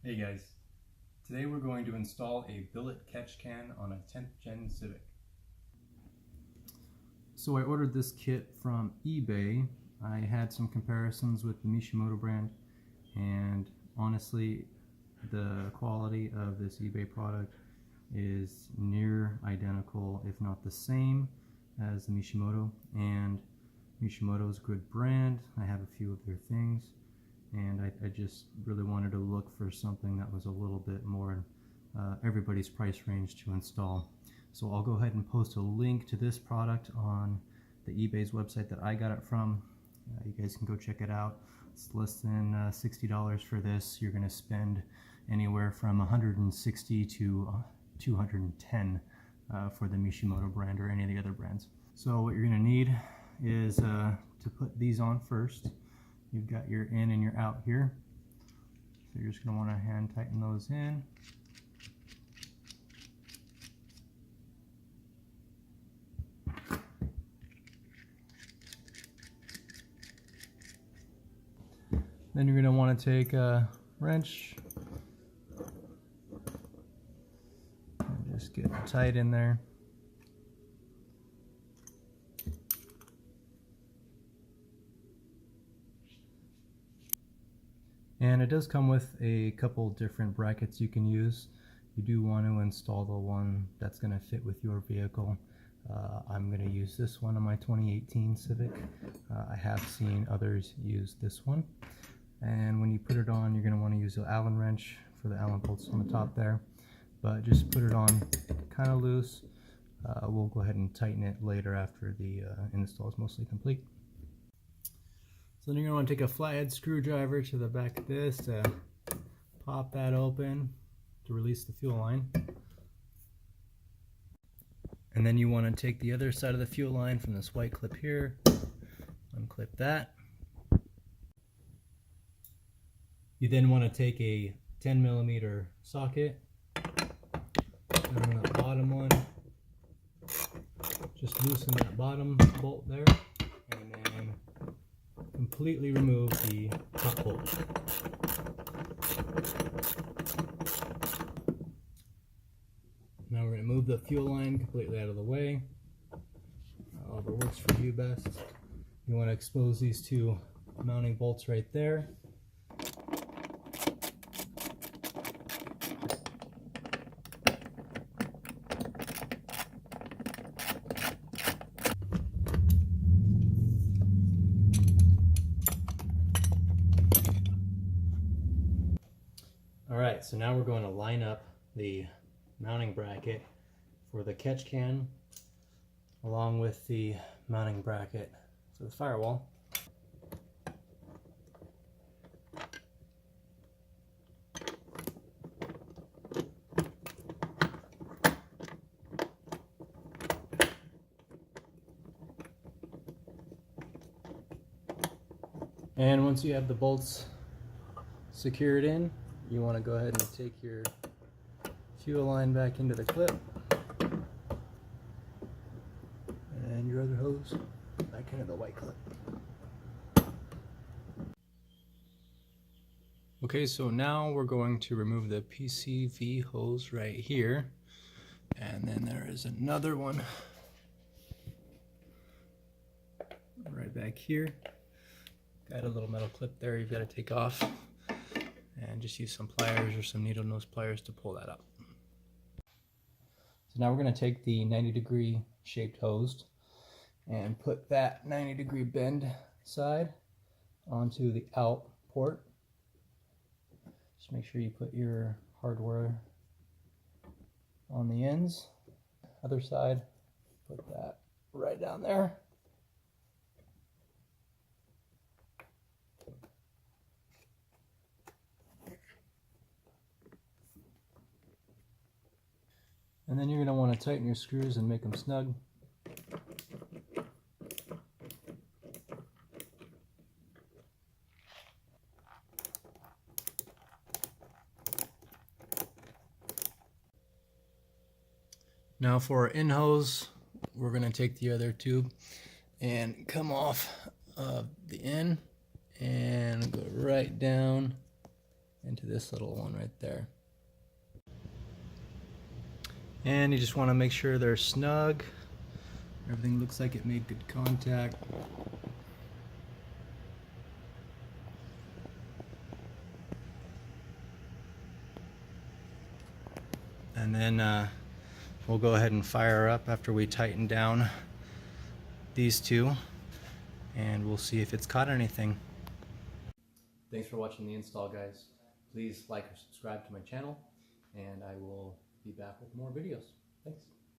Hey guys, today we're going to install a Billet Catch Can on a 10th Gen Civic. So I ordered this kit from eBay. I had some comparisons with the Mishimoto brand, and honestly the quality of this eBay product is near identical, if not the same, as the Mishimoto. And Mishimoto is a good brand. I have a few of their things, and I just really wanted to look for something that was a little bit more everybody's price range to install. So I'll go ahead and post a link to this product on the eBay's website that I got it from. You guys can go check it out. It's less than $60 for this. You're going to spend anywhere from $160 to $210 for the Mishimoto brand or any of the other brands. So what you're going to need is to put these on first. You've got your in and your out here. So you're just going to want to hand tighten those in. Then you're going to want to take a wrench and just get it tight in there. And it does come with a couple different brackets you can use. You do want to install the one that's going to fit with your vehicle. I'm going to use this one on my 2018 Civic. I have seen others use this one. And when you put it on, you're going to want to use an Allen wrench for the Allen bolts on the top there. But just put it on kind of loose. We'll go ahead and tighten it later after the install is mostly complete. So then you're going to want to take a flathead screwdriver to the back of this to pop that open to release the fuel line. And then you want to take the other side of the fuel line from this white clip here, unclip that. You then want to take a 10mm socket, put on the bottom one, just loosen that bottom bolt there, and then completely remove the top bolt. Now we're going to move the fuel line completely out of the way, however works for you best. You want to expose these two mounting bolts right there. Alright, so now we're going to line up the mounting bracket for the catch can along with the mounting bracket for the firewall. And once you have the bolts secured in, you want to go ahead and take your fuel line back into the clip and your other hose back into the white clip. Okay, so now we're going to remove the PCV hose right here, and then there is another one right back here. Got a little metal clip there you've got to take off, and just use some pliers or some needle nose pliers to pull that up. So now we're going to take the 90-degree shaped hose and put that 90-degree bend side onto the out port. Just make sure you put your hardware on the ends. Other side, put that right down there. And then you're going to want to tighten your screws and make them snug. Now for our in hose, we're going to take the other tube and come off of the in and go right down into this little one right there. And you just want to make sure they're snug. Everything looks like it made good contact. And then we'll go ahead and fire up after we tighten down these two, and we'll see if it's caught anything. Thanks for watching the install, guys. Please like or subscribe to my channel, and I will be back with more videos. Thanks.